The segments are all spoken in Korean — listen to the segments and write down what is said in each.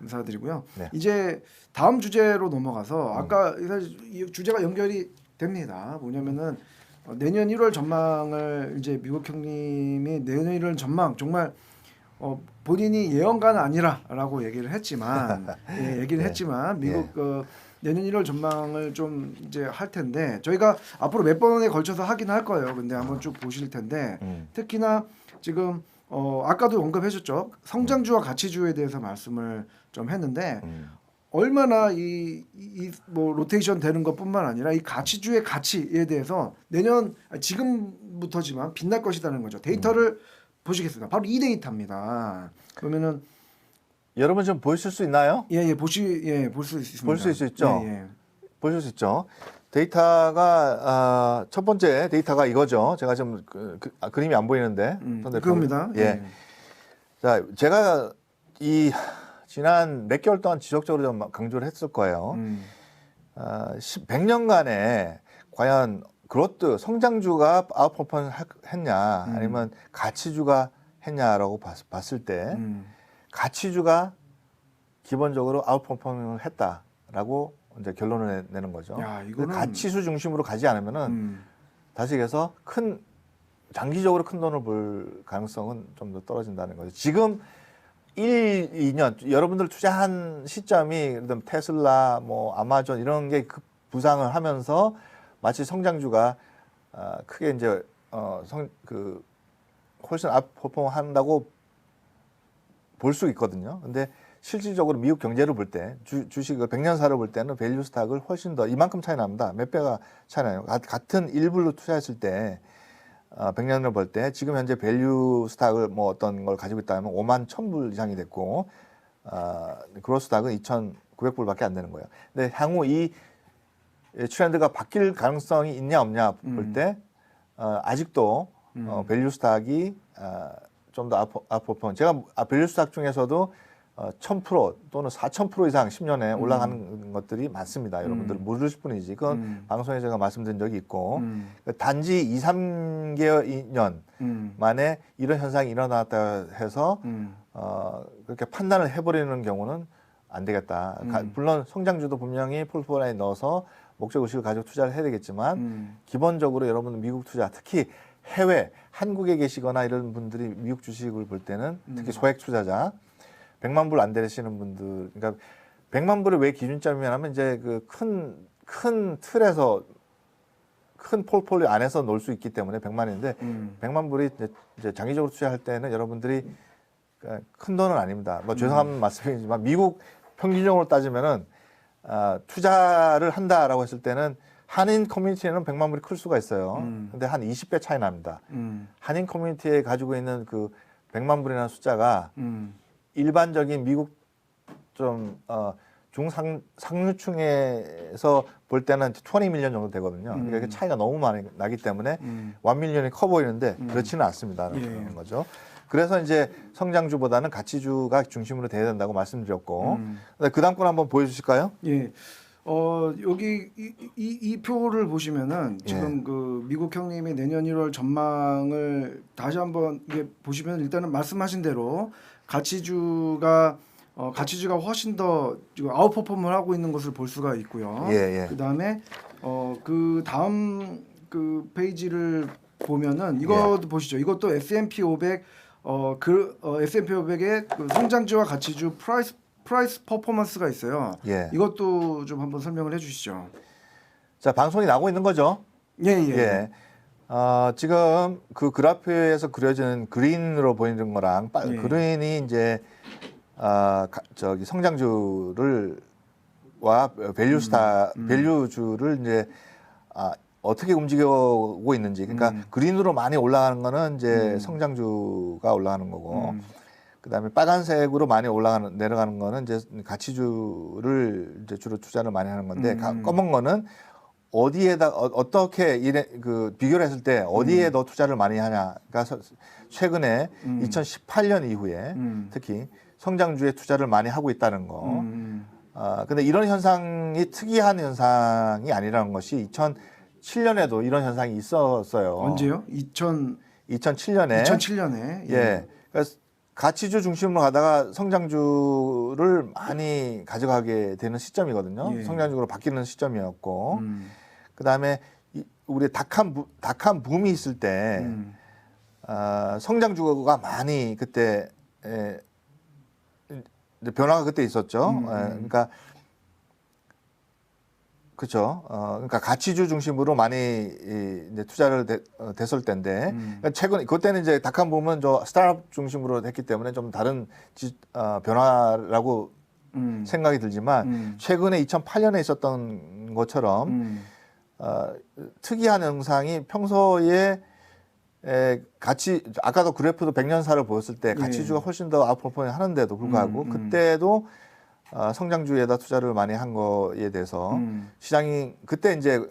감사드리고요. 네. 이제 다음 주제로 넘어가서 아까 사실 이 주제가 연결이 됩니다. 뭐냐면은 내년 1월 전망을 이제 미국 형님이 내년 1월 전망 정말 본인이 예언가는 아니라라고 얘기를 했지만 얘기를 네. 했지만 미국 내년 1월 전망을 좀 이제 할 텐데 저희가 앞으로 몇 번에 걸쳐서 하긴 할 거예요. 근데 한번 쭉 보실 텐데 특히나 지금 아까도 언급해줬죠. 성장주와 가치주에 대해서 말씀을 좀 했는데 얼마나 뭐 로테이션 되는 것뿐만 아니라 이 가치주의 가치에 대해서 내년 지금부터지만 빛날 것이라는 거죠. 데이터를 보시겠습니다. 바로 이 데이터입니다. 그러면은 여러분 좀 보실 수 있나요? 볼 수 있습니다. 볼 수 있죠. 예. 보실 수 있죠. 데이터가 첫 번째 데이터가 이거죠. 제가 좀 그림이 안 보이는데. 그겁니다. 예. 자, 제가 이 지난 몇 개월 동안 지속적으로 좀 강조를 했을 거예요. 100년간에 과연 그로트 성장주가 아웃퍼폼 했냐 아니면 가치주가 했냐라고 봤을 때 가치주가 기본적으로 아웃퍼폼을 했다라고 이제 결론을 내는 거죠. 야, 이거는 가치수 중심으로 가지 않으면은 다시 얘기해서 장기적으로 큰 돈을 벌 가능성은 좀 더 떨어진다는 거죠. 지금 1, 2년 여러분들 투자한 시점이 예를 들면 테슬라, 뭐 아마존 이런 게 부상을 하면서 마치 성장주가 크게 이제 훨씬 아웃퍼폼 한다고 볼 수 있거든요. 근데 실질적으로 미국 경제를 볼 때 주식을 100년사로 볼 때는 밸류 스탁을 훨씬 더 이만큼 차이 납니다. 몇 배가 차이 나요. 같은 일불로 투자했을 때 100년을 볼 때 지금 현재 밸류 스탁을 뭐 어떤 걸 가지고 있다면 5만 1,000불 이상이 됐고 그로스 스탁은 2,900불밖에 안 되는 거예요. 근데 향후 이 트렌드가 바뀔 가능성이 있냐 없냐 볼 때 아직도 밸류 스탁이 좀 더 아웃퍼폼. 제가 밸류 스탁 중에서도 1,000% 또는 4,000% 이상 10년에 올라가는 것들이 많습니다. 여러분들 모르실 뿐이지. 그건 방송에 제가 말씀드린 적이 있고 단지 2, 3개월 만에 이런 현상이 일어났다 해서 그렇게 판단을 해버리는 경우는 안 되겠다. 물론 성장주도 분명히 폴포라에 넣어서 목적의식을 가지고 투자를 해야 되겠지만 기본적으로 여러분 미국 투자 특히 해외 한국에 계시거나 이런 분들이 미국 주식을 볼 때는 특히 소액 투자자 100만 불 안 되시는 분들, 그러니까 100만 불을 왜 기준점이냐면 이제 그 큰 틀에서 큰 폴폴리오 안에서 놀 수 있기 때문에 100만인데 100만 불이 이제 장기적으로 투자할 때는 여러분들이 큰 돈은 아닙니다. 뭐 죄송한 말씀이지만 미국 평균적으로 따지면은 투자를 한다라고 했을 때는 한인 커뮤니티에는 100만 불이 클 수가 있어요. 근데 한 20배 차이 납니다. 한인 커뮤니티에 가지고 있는 그 100만 불이라는 숫자가 일반적인 미국 좀 중상류층에서 볼 때는 20밀리언 정도 되거든요. 그러니까 차이가 너무 많이 나기 때문에 1밀리언이 커 보이는데 그렇지는 않습니다라는 거죠. 그래서 이제 성장주보다는 가치주가 중심으로 돼야 된다고 말씀드렸고 그 다음 건 한번 보여주실까요? 예. 여기 이 표를 보시면은 지금 그 미국 형님의 내년 1월 전망을 다시 한번 이게 보시면 일단은 말씀하신 대로 가치주가 훨씬 더 지금 아웃퍼폼을 하고 있는 것을 볼 수가 있고요. 그다음에 그 다음 그 페이지를 보면은 이것도 보시죠. 이것도 S&P 500 S&P 500의 그 성장주와 가치주 프라이스 퍼포먼스가 있어요. 이것도 좀 한번 설명을 해주시죠. 자, 방송이 나오고 있는 거죠? 지금 그 그래프에서 그려지는 그린으로 보이는 거랑 그린이 이제 저기 성장주를 밸류주를 이제 어떻게 움직이고 있는지. 그러니까 그린으로 많이 올라가는 거는 이제 성장주가 올라가는 거고. 그다음에 빨간색으로 많이 내려가는 거는 이제 가치주를 이제 주로 투자를 많이 하는 건데 검은 거는 어디에다 어떻게 비교를 했을 때 어디에 더 투자를 많이 하냐. 그러니까 최근에 2018년 이후에 특히 성장주에 투자를 많이 하고 있다는 거. 근데 이런 현상이 특이한 현상이 아니라는 것이 2007년에도 이런 현상이 있었어요. 언제요? 2007년에. 2007년에. 그래서 가치주 중심으로 가다가 성장주를 많이 가져가게 되는 시점이거든요. 예. 성장주로 바뀌는 시점이었고, 그다음에 우리 닷컴 붐이 있을 때 성장주가 많이 그때 이제 변화가 그때 있었죠. 그러니까 그렇죠. 그러니까 가치주 중심으로 많이 이제 투자를 됐을 때인데 그러니까 최근 그때는 이제 닷컴 붐은 저 스타트업 중심으로 했기 때문에 좀 다른 변화라고 생각이 들지만 최근에 2008년에 있었던 것처럼 특이한 현상이 평소에 아까도 그래프도 100년사를 보였을 때 가치주가 훨씬 더 아웃퍼포밍 하는데도 불구하고 그때도 성장주에다 투자를 많이 한 거에 대해서 시장이 그때 이제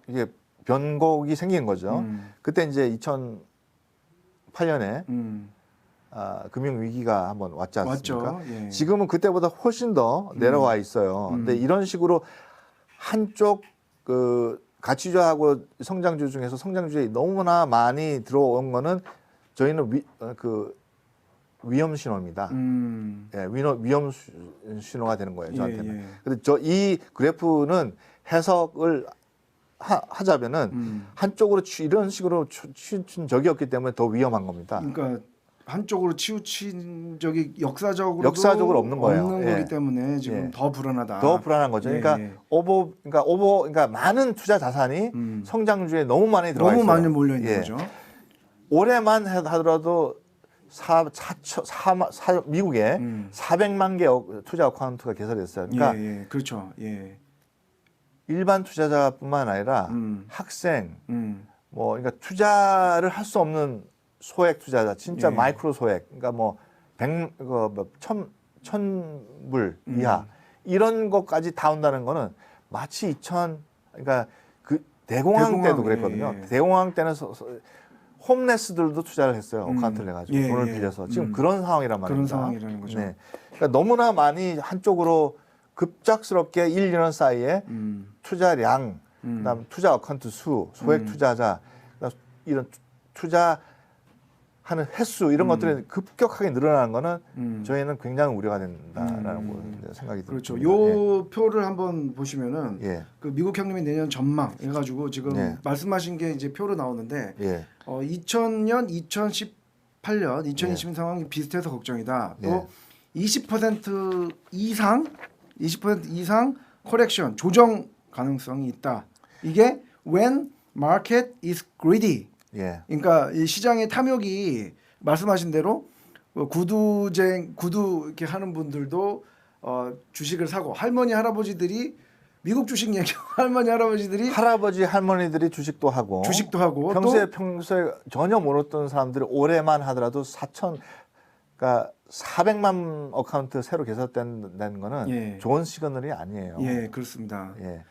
이게 변곡이 생긴 거죠. 그때 이제 2008년에 금융 위기가 한번 왔지 않습니까? 왔죠. 예. 지금은 그때보다 훨씬 더 내려와 있어요. 근데 이런 식으로 한쪽 그 가치주하고 성장주 중에서 성장주에 너무나 많이 들어온 거는 저희는 위험 신호입니다. 예, 위험 신호가 되는 거예요, 저한테는. 예. 근데 이 그래프는 해석을 하자면은 한쪽으로 이런 식으로 치우친 적이 없기 때문에 더 위험한 겁니다. 그러니까 한쪽으로 치우친 적이 역사적으로 없는 거예요. 없는 예. 거기 때문에 지금 예. 더 불안하다. 더 불안한 거죠. 예, 그러니까 예. 그러니까 많은 투자 자산이 성장주에 너무 많이 들어가 너무 있어요. 많이 몰려 있는 예. 거죠. 올해만 하더라도 미국에 400만 개 투자 어카운트가 개설됐어요. 그러니까 예, 그렇죠. 예. 일반 투자자뿐만 아니라 학생, 그러니까 투자를 할 수 없는 소액 투자자, 진짜 예. 마이크로 소액, 그러니까 천불 이하 이런 것까지 다 온다는 거는 마치 그러니까 그 대공황 때도 그랬거든요. 예. 대공황 때는 홈레스들도 투자를 했어요. 어카운트를 내가지고 예, 돈을 예. 빌려서 지금 그런 상황이란 말입니다. 그런 상황이라는 거죠. 네. 그러니까 너무나 많이 한쪽으로 급작스럽게 1, 2년 사이에 투자량, 그다음 투자 어카운트 수, 소액 투자자, 그다음 이런 투자하는 횟수 이런 것들이 급격하게 늘어나는 거는 저희는 굉장히 우려가 된다라고 생각이 그렇죠. 듭니다. 요 표를 한번 보시면은 예. 그 미국 형님의 내년 전망 해가지고 지금 예. 말씀하신 게 이제 표로 나오는데 예. 2000년, 2018년, 2020 예. 상황이 비슷해서 걱정이다. 예. 또 20% 이상 코렉션 조정 가능성이 있다. 이게 when market is greedy. 예. 그러니까 이 시장의 탐욕이 말씀하신 대로 구두 이렇게 하는 분들도 주식을 사고 할머니 할아버지들이 미국 주식 얘기 할아버지 할머니들이 주식도 하고 평소에 전혀 모르던 사람들이 올해만 하더라도 400만 어카운트 새로 개설된다는 거는 예. 좋은 시그널이 아니에요. 예, 그렇습니다. 예.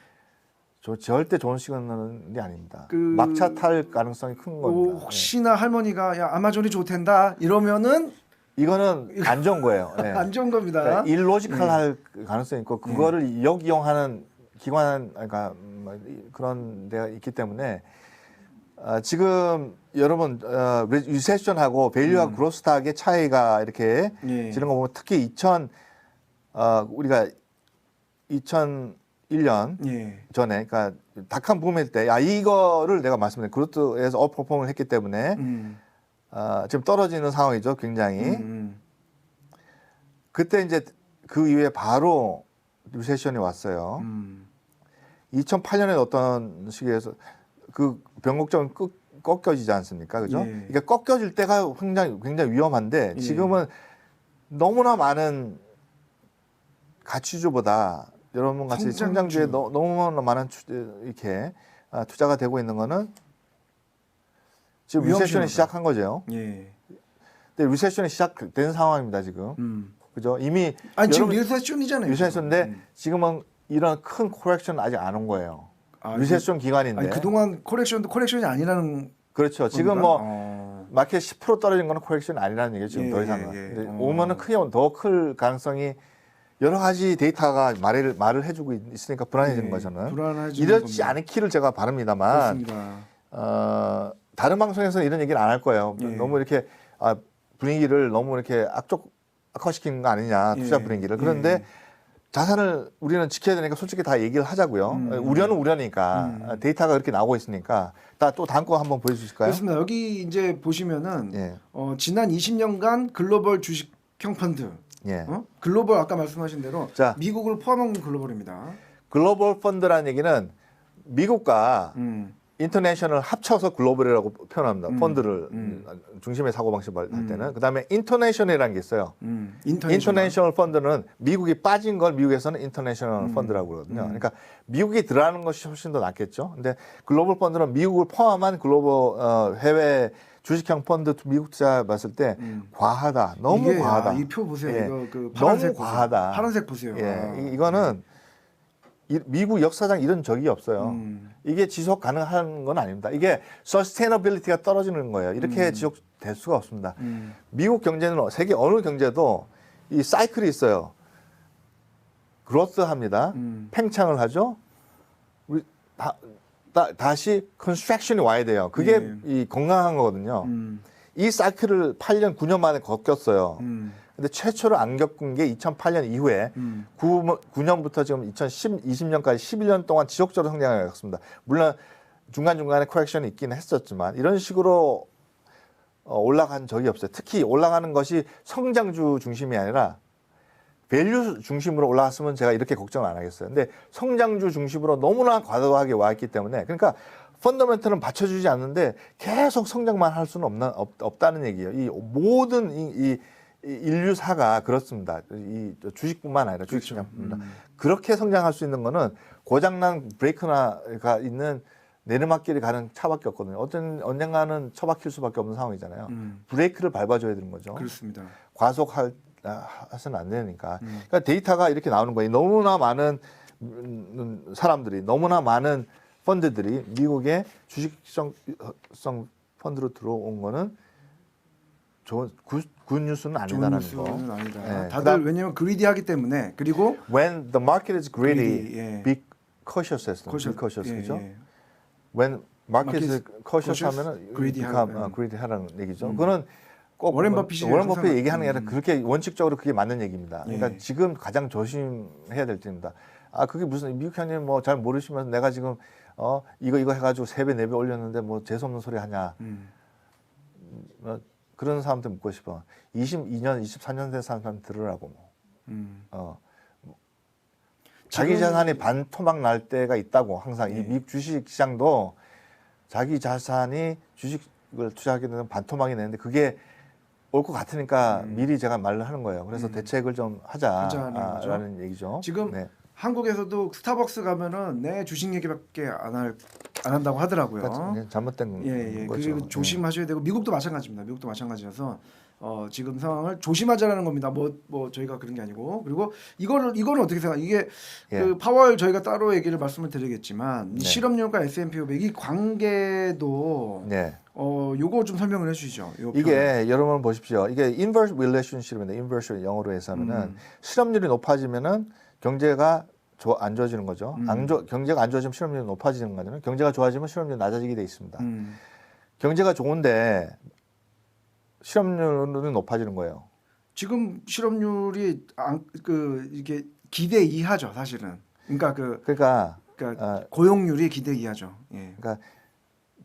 절대 좋은 시그널이 아닙니다. 그- 막차 탈 가능성이 큰 겁니다. 혹시나 할머니가 야 아마존이 좋댄다 이러면은 예. 이거는 안 좋은 거예요. 예. 안 좋은 겁니다. 그러니까 일로지컬할 가능성이 있고 그거를 역이용하는 기관 그러니까 그런 데가 있기 때문에 지금 여러분 리세션하고 밸류와 그로스 스탁의 차이가 이렇게 예. 지는 거 보면 특히 우리가 2001년 예. 전에 그러니까 닷컴 붐일 때 이거를 내가 말씀드린 그로트에서 어퍼폼을 했기 때문에 지금 떨어지는 상황이죠. 굉장히 그때 이제 그 이후에 바로 리세션이 왔어요. 2008년에 어떤 시기에서 그 변곡점은 꺾여지지 않습니까? 그죠? 예. 이게 꺾여질 때가 굉장히 위험한데 예. 지금은 너무나 많은 가치주보다 여러분 같이 성장주에 너무나 많은 이렇게 투자가 되고 있는 거는 지금 리세션이 시작한 거죠. 예. 근데 리세션이 시작된 상황입니다, 지금. 그죠? 이미 지금 리세션이잖아요. 리세션인데 지금은 이런 큰 코렉션 아직 안 온 거예요. 리세션 기간인데. 아니, 그동안 코렉션이 아니라는 그렇죠. 지금 겁니까? 마켓 10% 떨어진 거는 코렉션이 아니라는 얘기죠. 지금 예, 더 이상은. 예, 예. 근데 오면은 더 클 가능성이 여러 가지 데이터가 말을 해주고 있으니까 불안해지는 거죠. 저는. 불안해지는 이렇지 겁니다. 않기를 제가 바랍니다만 그렇습니다. 다른 방송에서는 이런 얘기를 안 할 거예요. 예. 너무 이렇게 분위기를 너무 이렇게 악화시키는 거 아니냐, 투자 예. 분위기를. 그런데 자산을 우리는 지켜야 되니까 솔직히 다 얘기를 하자고요. 우려는 우려니까 데이터가 이렇게 나오고 있으니까. 또 다음 거 한번 보여주실까요? 그렇습니다. 여기 이제 보시면은 예. 지난 20년간 글로벌 주식형 펀드, 예. 글로벌 아까 말씀하신 대로 자. 미국을 포함한 글로벌입니다. 글로벌 펀드라는 얘기는 미국과 인터내셔널 합쳐서 글로벌이라고 표현합니다. 펀드를 중심의 사고방식을 할 때는. 그다음에 인터내셔널이라는 게 있어요. 인터내셔널 펀드는 미국이 빠진 걸 미국에서는 인터내셔널 펀드라고 그러거든요. 그러니까 미국이 들어가는 것이 훨씬 더 낫겠죠. 근데 글로벌 펀드는 미국을 포함한 글로벌 해외 주식형 펀드 미국 투자 봤을 때 과하다. 너무 이게, 과하다. 이 표 보세요. 예. 이거 그 파란색 너무 과하다. 보세요. 파란색 보세요. 예. 이거는 미국 역사상 이런 적이 없어요. 이게 지속 가능한 건 아닙니다. 이게 서스테이너빌리티가 떨어지는 거예요. 이렇게 지속될 수가 없습니다. 미국 경제는 세계 어느 경제도 이 사이클이 있어요. 그로스합니다. 팽창을 하죠. 우리 다시 컨스트럭션이 와야 돼요. 그게 네. 이 건강한 거거든요. 이 사이클을 8년, 9년 만에 겪었어요. 근데 최초로 안 겪은 게 2008년 이후에 9년부터 지금 2020년까지 11년 동안 지속적으로 성장을 겪었습니다. 물론 중간중간에 코렉션이 있긴 했었지만 이런 식으로 올라간 적이 없어요. 특히 올라가는 것이 성장주 중심이 아니라 밸류 중심으로 올라갔으면 제가 이렇게 걱정을 안 하겠어요. 근데 성장주 중심으로 너무나 과도하게 와 있기 때문에 그러니까 펀더멘털은 받쳐주지 않는데 계속 성장만 할 수는 없다는 얘기예요. 이 모든 이 인류사가 그렇습니다. 이 주식뿐만 아니라 주식시장뿐만 아니라 그렇게 성장할 수 있는 거는 고장난 브레이크가 있는 내리막길이 가는 차밖에 없거든요. 언젠가는 처박힐 수밖에 없는 상황이잖아요. 브레이크를 밟아줘야 되는 거죠. 그렇습니다. 과속해서는 안 되니까. 그러니까 데이터가 이렇게 나오는 거예요. 너무나 많은 사람들이, 너무나 많은 펀드들이 미국의 주식성 펀드로 들어온 거는 굿 뉴스는 아니다라는 거. 좋은 뉴스는 아니다. 예, 다들 왜냐면 그리디하기 때문에 그리고 When the market is greedy, greedy, 예. be cautious 했어. Be cautious, 예, 그죠? 예. When market is cautious, cautious 하면은 greedy greedy 하라는 얘기죠. 그거는 꼭 워렌 버핏이 워렌 버핏 항상- 얘기하는 게 아니라 그렇게 원칙적으로 그게 맞는 얘기입니다. 그러니까 예. 지금 가장 조심해야 될 때입니다. 그게 무슨 미국 형님 뭐 잘 모르시면서 내가 지금 이거 해가지고 3배 4배 올렸는데 뭐 재수 없는 소리 하냐. 그런 사람한테 묻고 싶어. 22년, 24년 된 사람 들으라고. 자기 지금- 자산이 반토막 날 때가 있다고 항상 네. 이 미국 주식 시장도 자기 자산이 주식을 투자하게 되면 반토막이 내는데 그게 올 것 같으니까 미리 제가 말을 하는 거예요. 그래서 대책을 좀 하자는 거죠. 하자라는 얘기죠. 지금 네. 한국에서도 스타벅스 가면은 내 주식 얘기밖에 안 한다고 하더라고요. 그러니까 잘못된 예. 거죠. 그리고 조심하셔야 되고 미국도 마찬가지입니다. 미국도 마찬가지여서 지금 상황을 조심하자라는 겁니다. 뭐 저희가 그런 게 아니고 그리고 이거는 어떻게 생각? 이게 예. 그 파월 저희가 따로 얘기를 말씀을 드리겠지만 이 네. 실업률과 S&P 500 이 관계도 네. 요거 좀 설명을 해주시죠. 요 이게 여러분 보십시오. 이게 inverse relationship인데 inverse 영어로 해서는 실업률이 높아지면은 경제가 안 좋아지는 거죠. 경제가 안 좋아지면 실업률이 높아지는 거잖아요. 경제가 좋아지면 실업률이 낮아지게 돼 있습니다. 경제가 좋은데 실업률은 높아지는 거예요. 지금 실업률이 이게 기대 이하죠, 사실은. 그러니까 고용률이 기대 이하죠. 예. 그러니까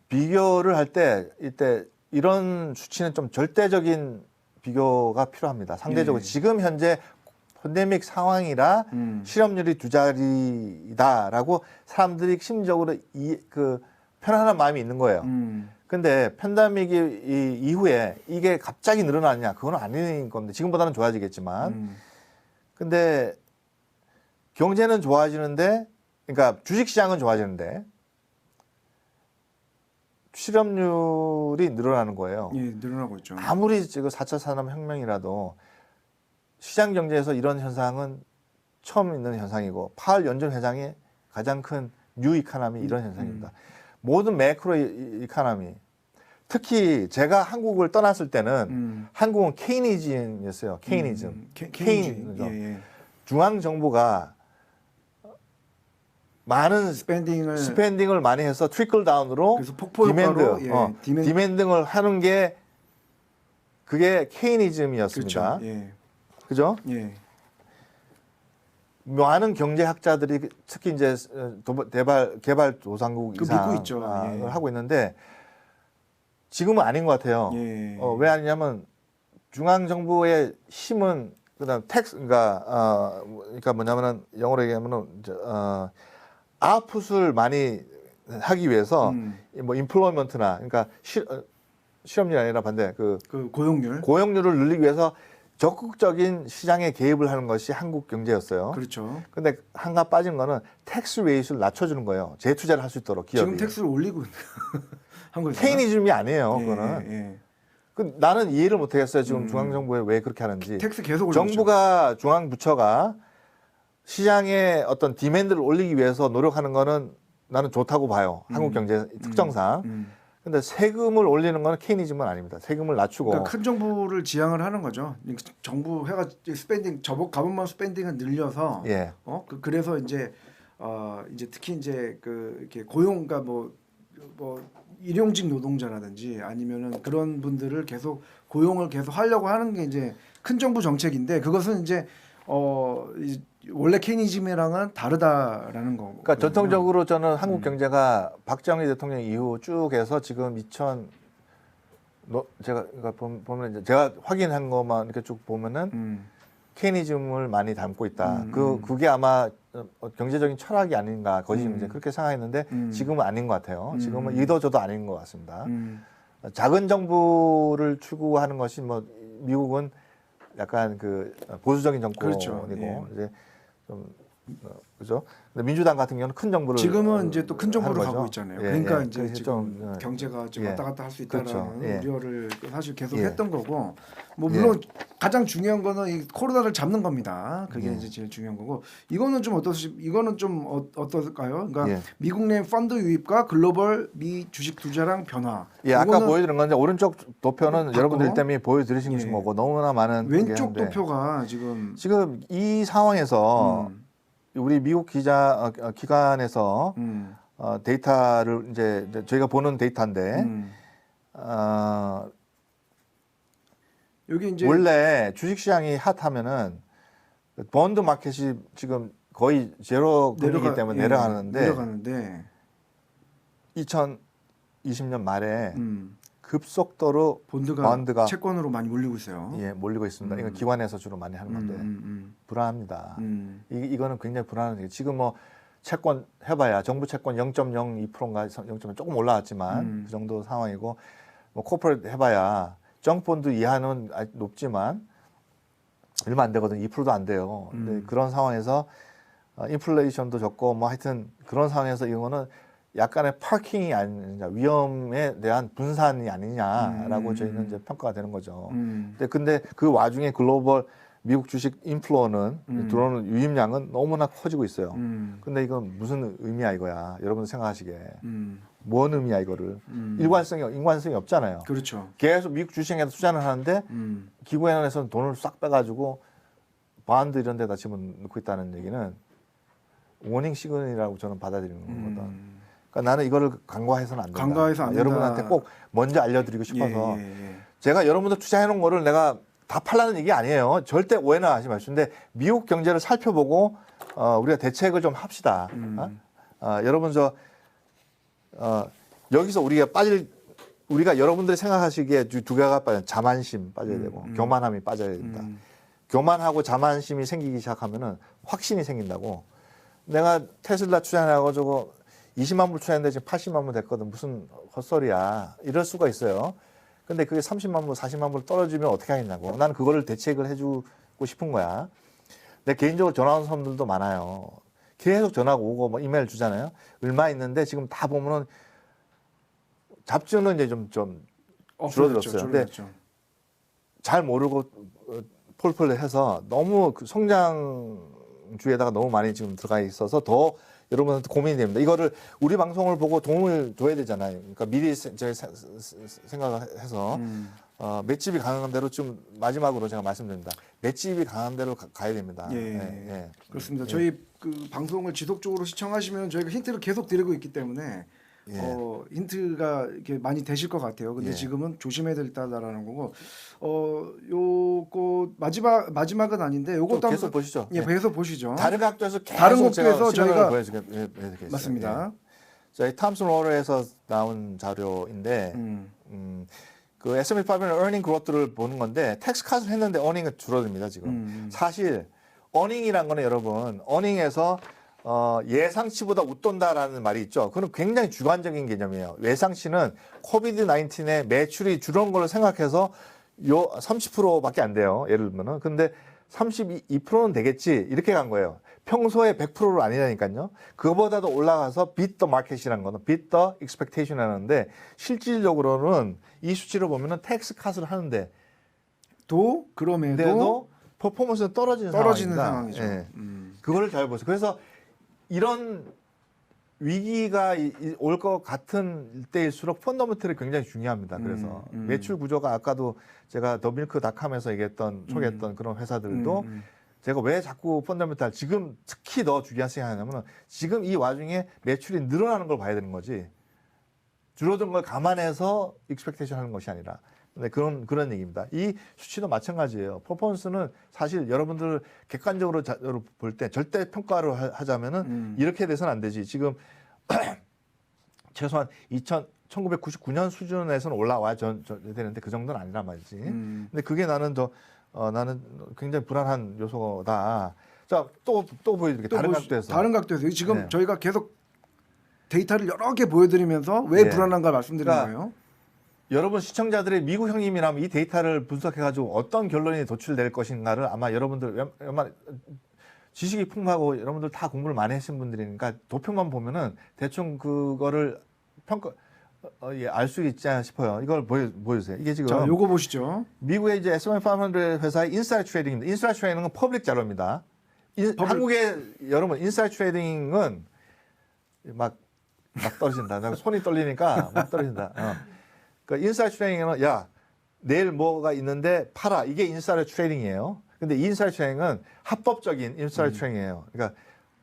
비교를 할 때 이때 이런 수치는 좀 절대적인 비교가 필요합니다. 상대적으로 예. 지금 현재 팬데믹 상황이라 실업률이 2자리다라고 사람들이 심리적으로 편안한 마음이 있는 거예요. 근데 팬데믹이 이후에 이게 갑자기 늘어나냐? 그건 아닌 건데 지금보다는 좋아지겠지만 근데 경제는 좋아지는데 그러니까 주식시장은 좋아지는데 실업률이 늘어나는 거예요. 예, 늘어나고 있죠. 아무리 지금 4차 산업혁명이라도 시장 경제에서 이런 현상은 처음 있는 현상이고 파월 연준 회장의 가장 큰 뉴 이카노미 이런 현상입니다. 모든 매크로 이카노미 특히 제가 한국을 떠났을 때는 한국은 케이니즘이었어요. 케이니즘. 케인이죠. 예. 중앙 정부가 많은 스pen딩을 많이 해서 트리클 다운으로 그래서 폭포 효과로 디맨딩을 하는 게 그게 케이니즘이었습니다. 그렇죠. 예. 그죠? 예. 많은 경제학자들이 특히 이제 개발도상국 그 이상을 믿고 있죠. 예. 하고 있는데 지금은 아닌 것 같아요. 예. 왜 아니냐면 중앙 정부의 힘은 그다음 그러니까 뭐냐면은 영어로 얘기하면은 아웃풋을 많이 하기 위해서 뭐 인플로이먼트나 그러니까 실업률이 아니라 반대 그 고용률. 고용률을 늘리기 위해서 적극적인 시장에 개입을 하는 것이 한국 경제였어요. 그렇죠. 근데 한가 빠진 거는 텍스 레이트를 낮춰주는 거예요. 재투자를 할 수 있도록 기업이. 지금 텍스를 올리고 한 거죠. 케이니즘이 아니에요. 예, 그거는. 예. 나는 이해를 못하겠어요. 지금 중앙정부에 왜 그렇게 하는지. 텍스 계속 올리죠. 정부가 중앙부처가 시장의 어떤 디맨드를 올리기 위해서 노력하는 거는 나는 좋다고 봐요. 한국 경제 특성상. 근데 세금을 올리는 건 케이니즘은 아닙니다. 세금을 낮추고. 그러니까 큰 정부를 지향을 하는 거죠. 정부 해가 스pen딩 가본만 스pen딩을 늘려서 예. 그래서 이제 이제 특히 이제 이렇게 고용 그러니까 뭐 일용직 노동자라든지 아니면은 그런 분들을 계속 고용을 계속 하려고 하는 게 이제 큰 정부 정책인데 그것은 이제 원래 케이니즘이랑은 다르다라는 거. 그러니까 전통적으로 저는 한국 경제가 박정희 대통령 이후 쭉 해서 지금 제가 그러니까 보면 이제 제가 확인한 것만 이렇게 쭉 보면은 케이니즘을 많이 담고 있다. 그게 아마 경제적인 철학이 아닌가 거시 이제 그렇게 생각했는데 지금은 아닌 것 같아요. 지금은 이도저도 아닌 것 같습니다. 작은 정부를 추구하는 것이 뭐 미국은 약간 그 보수적인 정권이고 그렇죠. 예. 이제 좀 그죠? 근데 민주당 같은 경우는 큰 정부를 지금은 이제 또 큰 정부로 하는 거죠. 가고 있잖아요. 예, 그러니까 예. 이제 그래서 지금 좀, 경제가 좀 예. 왔다 갔다 할 수 있다라는 그렇죠. 예. 우려를 사실 계속 예. 했던 거고 뭐 물론 가장 중요한 거는 이 코로나를 잡는 겁니다. 그게 이제 제일 중요한 거고 이거는 좀 어떨까요? 그러니까 예. 미국 내 펀드 유입과 글로벌 미 주식 투자량 변화. 예, 아까 이거는 보여드린 건데 오른쪽 도표는 바꿔? 여러분들 때문에 보여드리신 예. 거고 너무나 많은 게 왼쪽 한데 도표가 지금 이 상황에서 우리 미국 기관에서 데이터를 이제 저희가 보는 데이터인데 여기 이제 원래 주식시장이 핫하면은 본드 마켓이 지금 거의 제로 금리이기 때문에 내려가는데 2020년 말에 급속도로 본드가 채권으로 많이 몰리고 있어요. 예, 몰리고 있습니다. 이건 기관에서 주로 많이 하는 건데 불안합니다. 이거는 굉장히 불안한 얘기. 지금 뭐 채권 해봐야 정부 채권 0.02%인가 0.1 조금 올라왔지만 그 정도 상황이고 뭐 코퍼레이트 해봐야 정본드 이하는 아직 높지만 얼마 안 되거든. 2%도 안 돼요. 근데 그런 상황에서 인플레이션도 적고 뭐 하여튼 그런 상황에서 이거는 약간의 파킹이 아니냐, 위험에 대한 분산이 아니냐라고 저희는 이제 평가가 되는 거죠. 근데 그 와중에 글로벌 미국 주식 인플로는 들어오는 유입량은 너무나 커지고 있어요. 근데 이건 무슨 의미야 이거야? 여러분 생각하시기에 뭔 의미야 이거를? 인관성이 없잖아요. 그렇죠. 계속 미국 주식에서 투자를 하는데 기구에서는 돈을 싹 빼가지고 바운드 이런 데다 집어넣고 있다는 얘기는 워닝 시그널이라고 저는 받아들이는 거거든. 그러니까 나는 이거를 간과해서는 안 된다. 간과해서 안 된다. 여러분한테 꼭 먼저 알려드리고 싶어서 예. 제가 여러분들 투자해놓은 거를 내가 다 팔라는 얘기 아니에요. 절대 오해는 하지 마시고. 근데 미국 경제를 살펴보고 우리가 대책을 좀 합시다. 여러분 여기서 우리가 여러분들이 생각하시기에 두 개가 빠져. 자만심 빠져야 되고 교만함이 빠져야 된다. 교만하고 자만심이 생기기 시작하면은 확신이 생긴다고. 내가 테슬라 투자하고 저거 20만 불 투자했는데 지금 80만 불 됐거든. 무슨 헛소리야. 이럴 수가 있어요. 근데 그게 30만 불, 40만 불 떨어지면 어떻게 하겠냐고. 나는 그거를 대책을 해주고 싶은 거야. 내 개인적으로 전화 오는 사람들도 많아요. 계속 전화가 오고 뭐 이메일 주잖아요. 얼마 있는데 지금 다 보면은 잡주는 이제 좀 줄어들었어요. 근데 잘 모르고 폴폴 해서 너무 그 성장주에다가 너무 많이 지금 들어가 있어서 더 여러분한테 고민이 됩니다. 이거를 우리 방송을 보고 도움을 줘야 되잖아요. 그러니까 미리 생각을 해서 맷집이 강한 대로 좀 마지막으로 제가 말씀드립니다. 맷집이 강한 대로 가야 됩니다. 그렇습니다. 저희 그 방송을 지속적으로 시청하시면 저희가 힌트를 계속 드리고 있기 때문에 예. 힌트가 이렇게 많이 되실 것 같아요. 근데 예. 지금은 조심해야 될다라는 거고 요거 마지막은 아닌데 요것도 좀 한번 계속 보시죠. 예, 계속 보시죠. 다른 각도에서 계속 다른 각도에서 저희가 보여드리겠습니다. 맞습니다. 저희 탐슨 로러에서 나온 자료인데 그 S&P 500 earning growth를 보는 건데 텍스 컷을 했는데 earning은 줄어듭니다 지금. 사실 earning이란 거는 여러분 earning에서 예상치보다 웃돈다라는 말이 있죠. 그건 굉장히 주관적인 개념이에요. 예상치는 코비드 19의 매출이 줄은 걸로 생각해서 요 30%밖에 안 돼요. 예를 들면은. 근데 32%는 되겠지. 이렇게 간 거예요. 평소에 100%로 아니라니까요. 그거보다도 올라가서 beat the market이라는 거는 beat the expectation 하는데 실질적으로는 이 수치를 보면은 텍스 컷을 하는데 그럼에도 퍼포먼스는 떨어지는 상황이죠. 예. 그거를 잘 보세요. 그래서 이런 위기가 올 것 같은 때일수록 펀더멘털이 굉장히 중요합니다. 그래서 매출 구조가 아까도 제가 더밀크닷컴에서 얘기했던 소개했던 그런 회사들도 제가 왜 자꾸 펀더멘털 지금 특히 더 중요한 생각하냐면 지금 이 와중에 매출이 늘어나는 걸 봐야 되는 거지 줄어든 걸 감안해서 익스펙테이션 하는 것이 아니라 네, 그런 얘기입니다. 이 수치도 마찬가지예요. 퍼포먼스는 사실 여러분들 객관적으로 볼 때 절대 평가를 하자면은 이렇게 돼서는 안 되지. 지금 최소한 1999년 수준에서는 올라와야 되는데 그 정도는 아니란 말이지. 근데 그게 나는 나는 굉장히 불안한 요소다. 자, 또 보여드릴게요. 다른 각도에서. 다른 각도에서 지금 네. 저희가 계속 데이터를 여러 개 보여드리면서 왜 네. 불안한가 말씀드리는 그러니까 거예요. 여러분 시청자들의 미국 형님이라면 이 데이터를 분석해가지고 어떤 결론이 도출될 것인가를 아마 여러분들 지식이 풍부하고 여러분들 다 공부를 많이 하신 분들이니까 도표만 보면은 대충 그거를 알 수 있지 않나 싶어요. 이걸 보여주세요. 이게 지금 자, 요거 보시죠. 미국의 이제 S&P 500 회사의 인사이드 트레이딩입니다. 인사이드 트레이딩은 퍼블릭 자료입니다. 한국의 여러분 인사이드 트레이딩은 막 떨어진다. 나 손이 떨리니까 막 떨어진다. 그 인사이드 트레이딩은 야 내일 뭐가 있는데 팔아 이게 인사이드 트레이딩이에요. 근데 인사이드 트레이딩은 합법적인 인사이드 트레이딩이에요. 그러니까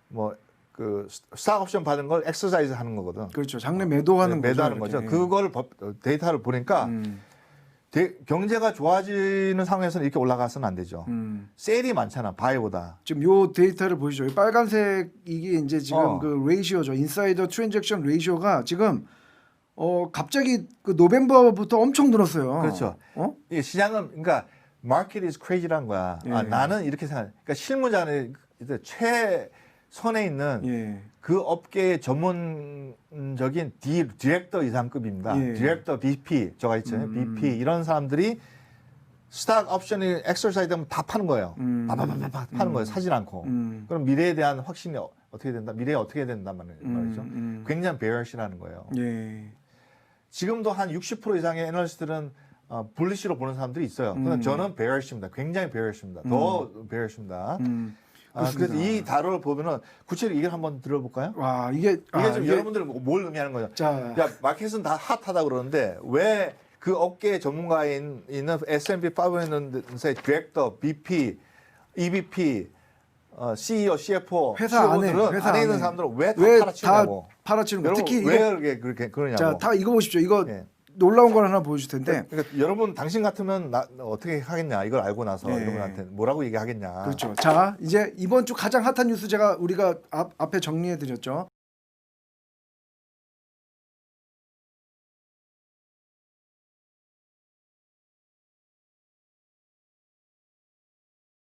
뭐 그 스탁 옵션 받은 걸 엑서사이즈 하는 거거든. 그렇죠. 장래 매도하는 거죠. 매도하는 거죠. 그걸 데이터를 보니까 경제가 좋아지는 상황에서는 이렇게 올라가서는 안 되죠. 셀이 많잖아 바이보다. 지금 요 데이터를 보시죠. 이 빨간색 이게 이제 지금 그 레이시오죠. 인사이더 트랜잭션 레이시오가 지금 갑자기 그 노벰버부터 엄청 늘었어요. 그렇죠. 이게 시장은 그러니까 market is crazy라는 거야. 예. 나는 이렇게 생각. 그러니까 실무자는 최선에 있는 예. 그 업계의 전문적인 디렉터 이상급입니다. 예. 디렉터, VP, 저가 있잖아요. VP 이런 사람들이 스탁 옵션이 엑서사이즈 되면 다 파는 거예요. 바바바바 파는 거예요. 사지 않고. 그럼 미래에 대한 확신이 어떻게 된다? 미래에 어떻게 된단 말이죠. 굉장히 bearish라는 거예요. 예. 지금도 한 60% 이상의 애널리스트들은 불리시로 보는 사람들이 있어요. 그런데 저는 bearish입니다. 굉장히 bearish입니다. 더 bearish입니다. 그래서 이 자료를 보면은 구체적으로 이걸 한번 들어볼까요? 와 이게 좀 여러분들 뭘 의미하는 거죠? 자, 야 마켓은 다 핫하다 그러는데 왜 그 업계 전문가인 있는 S&P 500의 디렉터, VP, EVP, CEO, CFO, 회사 안에 있는 사람들은 왜 다 왜 팔아치냐고? 다 팔아치는 거. 특히 왜 그렇게 그러냐고? 자, 다 이거 보십시오. 이거 예. 놀라운 걸 하나 보여줄 텐데. 그러니까 여러분 당신 같으면 어떻게 하겠냐? 이걸 알고 나서 예. 여러분한테 뭐라고 얘기하겠냐? 그렇죠. 자, 이제 이번 주 가장 핫한 뉴스 우리가 앞에 정리해 드렸죠.